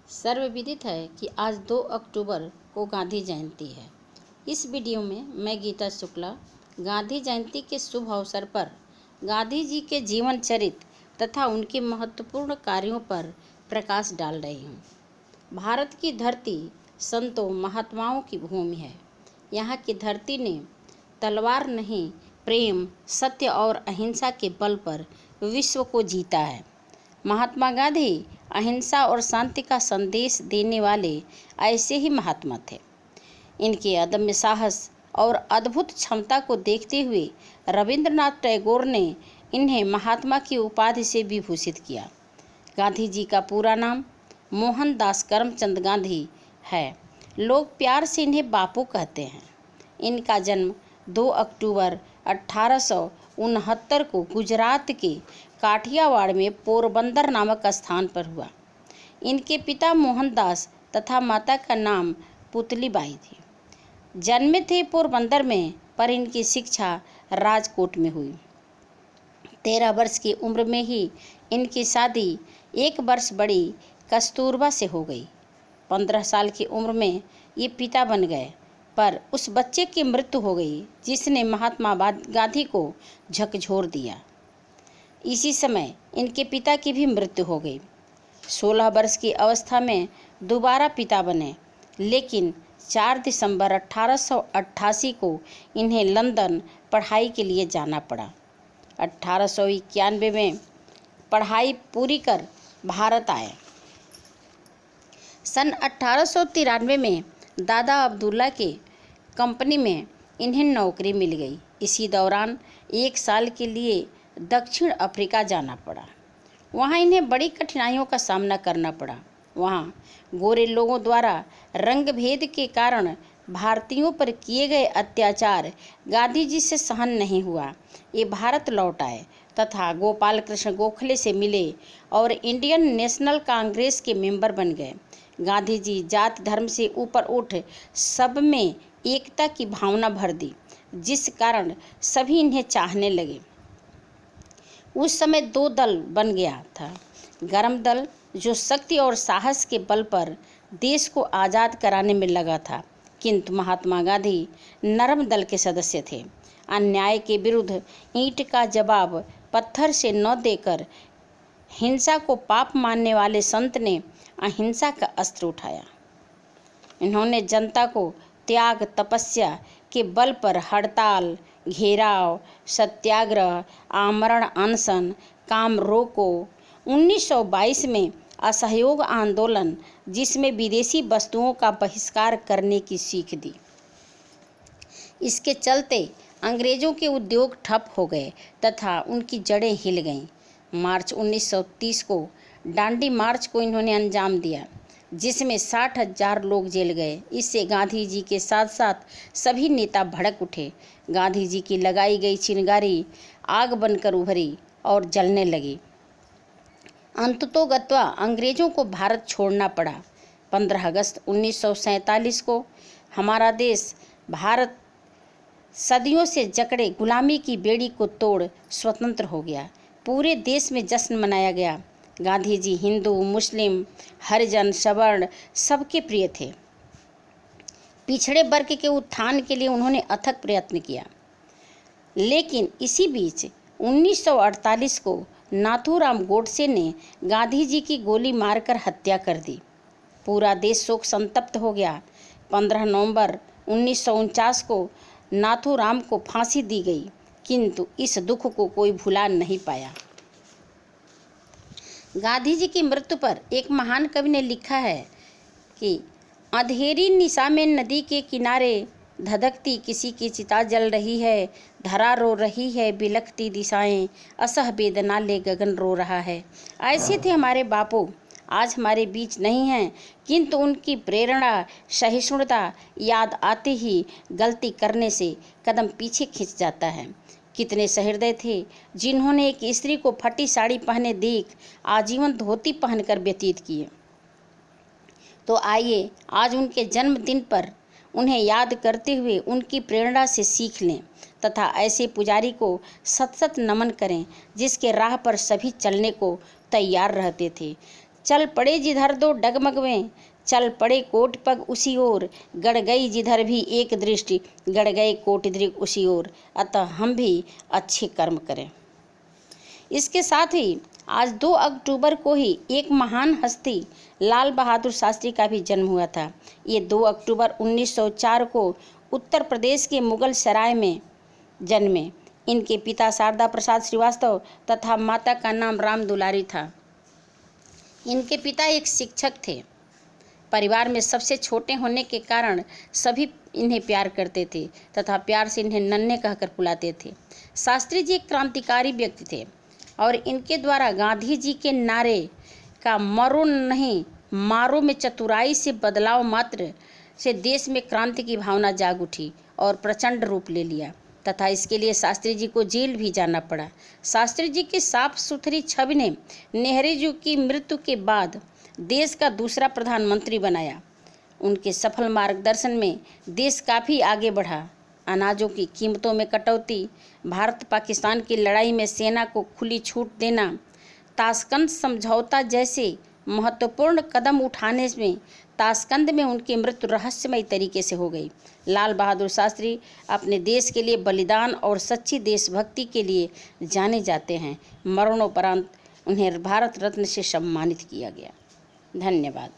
सर्वविदित है कि आज 2 अक्टूबर को गांधी जयंती है। इस वीडियो में मैं गीता शुक्ला गांधी जयंती के शुभ अवसर पर गांधी जी के जीवन चरित्र तथा उनके महत्वपूर्ण कार्यों पर प्रकाश डाल रही हूँ। भारत की धरती संतों महात्माओं की भूमि है। यहाँ की धरती ने तलवार नहीं, प्रेम, सत्य और अहिंसा के बल पर विश्व को जीता है। महात्मा गांधी अहिंसा और शांति का संदेश देने वाले ऐसे ही महात्मा थे। इनके अदम्य साहस और अद्भुत क्षमता को देखते हुए रविंद्रनाथ टैगोर ने इन्हें महात्मा की उपाधि से विभूषित किया। गांधी जी का पूरा नाम मोहनदास करमचंद गांधी है। लोग प्यार से इन्हें बापू कहते हैं। इनका जन्म 2 अक्टूबर 1869 को गुजरात के काठियावाड़ में पोरबंदर नामक स्थान पर हुआ। इनके पिता मोहनदास तथा माता का नाम पुतलीबाई थी। जन्मे थे पोरबंदर में, पर इनकी शिक्षा राजकोट में हुई। 13 वर्ष की उम्र में ही इनकी शादी 1 वर्ष बड़ी कस्तूरबा से हो गई। 15 साल की उम्र में ये पिता बन गए, पर उस बच्चे की मृत्यु हो गई जिसने महात्मा गांधी को झकझोर दिया। इसी समय इनके पिता की भी मृत्यु हो गई। 16 वर्ष की अवस्था में दोबारा पिता बने, लेकिन 4 दिसंबर 1888 को इन्हें लंदन पढ़ाई के लिए जाना पड़ा। 1891 में पढ़ाई पूरी कर भारत आए। सन 1893 में दादा अब्दुल्ला के कंपनी में इन्हें नौकरी मिल गई। इसी दौरान 1 साल के लिए दक्षिण अफ्रीका जाना पड़ा। वहाँ इन्हें बड़ी कठिनाइयों का सामना करना पड़ा। वहाँ गोरे लोगों द्वारा रंग भेद के कारण भारतीयों पर किए गए अत्याचार गांधी जी से सहन नहीं हुआ। ये भारत लौट आए तथा गोपाल कृष्ण गोखले से मिले और इंडियन नेशनल कांग्रेस के मेंबर बन गए। गांधी जी जात धर्म से ऊपर उठ सब में एकता की भावना भर दी, जिस कारण सभी इन्हें चाहने लगे। उस समय 2 दल बन गया था। गर्म दल जो शक्ति और साहस के बल पर देश को आज़ाद कराने में लगा था, किंतु महात्मा गांधी नरम दल के सदस्य थे। अन्याय के विरुद्ध ईंट का जवाब पत्थर से न देकर हिंसा को पाप मानने वाले संत ने अहिंसा का अस्त्र उठाया। इन्होंने जनता को त्याग, तपस्या के बल पर हड़ताल, घेराव, सत्याग्रह, आमरण अनशन, काम रोको, 1922 में असहयोग आंदोलन, जिसमें विदेशी वस्तुओं का बहिष्कार करने की सीख दी। इसके चलते अंग्रेजों के उद्योग ठप हो गए तथा उनकी जड़ें हिल गईं। मार्च 1930 को डांडी मार्च को इन्होंने अंजाम दिया, जिसमें 60,000 लोग जेल गए। इससे गांधी जी के साथ साथ सभी नेता भड़क उठे। गांधी जी की लगाई गई चिंगारी आग बनकर उभरी और जलने लगी। अंततोगत्वा अंग्रेजों को भारत छोड़ना पड़ा। 15 अगस्त 1947 को हमारा देश भारत सदियों से जकड़े गुलामी की बेड़ी को तोड़ स्वतंत्र हो गया। पूरे देश में जश्न मनाया गया। गांधी जी हिंदू, मुस्लिम, हरिजन, सवर्ण सबके प्रिय थे। पिछड़े वर्ग के उत्थान के लिए उन्होंने अथक प्रयत्न किया। लेकिन इसी बीच 1948 को नाथूराम गोडसे ने गांधी जी की गोली मारकर हत्या कर दी। पूरा देश शोक संतप्त हो गया। 15 नवंबर 1949 को नाथूराम को फांसी दी गई, किंतु इस दुख को कोई भुला नहीं पाया। गांधी जी की मृत्यु पर एक महान कवि ने लिखा है कि अंधेरी निशा में नदी के किनारे धधकती किसी की चिता जल रही है, धरा रो रही है बिलखती दिशाएं, असह वेदना ले गगन रो रहा है। ऐसे थे हमारे बापू। आज हमारे बीच नहीं हैं, किंतु उनकी प्रेरणा, सहिष्णुता याद आते ही गलती करने से कदम पीछे खिंच जाता है। कितने सहृदय थे जिन्होंने एक स्त्री को फटी साड़ी पहने देख आजीवन धोती पहनकर व्यतीत किए। तो आइए आज उनके जन्मदिन पर उन्हें याद करते हुए उनकी प्रेरणा से सीख लें तथा ऐसे पुजारी को सत सत नमन करें जिसके राह पर सभी चलने को तैयार रहते थे। चल पड़े जिधर दो डगमग में, चल पड़े कोट पग उसी ओर, गड़ गई जिधर भी एक दृष्टि, गड़ गए कोट दृग उसी ओर। अतः हम भी अच्छे कर्म करें। इसके साथ ही आज 2 अक्टूबर को ही एक महान हस्ती लाल बहादुर शास्त्री का भी जन्म हुआ था। ये 2 अक्टूबर 1904 को उत्तर प्रदेश के मुगल सराय में जन्मे। इनके पिता शारदा प्रसाद श्रीवास्तव तथा माता का नाम राम दुलारी था। इनके पिता एक शिक्षक थे। परिवार में सबसे छोटे होने के कारण सभी इन्हें प्यार करते थे तथा प्यार से इन्हें नन्हे कहकर बुलाते थे। शास्त्री जी एक क्रांतिकारी व्यक्ति थे और इनके द्वारा गांधी जी के नारे का मरो नहीं मारो में चतुराई से बदलाव मात्र से देश में क्रांति की भावना जाग उठी और प्रचंड रूप ले लिया तथा इसके लिए शास्त्री जी को जेल भी जाना पड़ा। शास्त्री जी की साफ सुथरी छवि ने नेहरू जी की मृत्यु के बाद देश का दूसरा प्रधानमंत्री बनाया। उनके सफल मार्गदर्शन में देश काफ़ी आगे बढ़ा। अनाजों की कीमतों में कटौती, भारत पाकिस्तान की लड़ाई में सेना को खुली छूट देना, ताशकंद समझौता जैसे महत्वपूर्ण कदम उठाने में ताशकंद में उनकी मृत्यु रहस्यमय तरीके से हो गई। लाल बहादुर शास्त्री अपने देश के लिए बलिदान और सच्ची देशभक्ति के लिए जाने जाते हैं। मरणोपरांत उन्हें भारत रत्न से सम्मानित किया गया। धन्यवाद।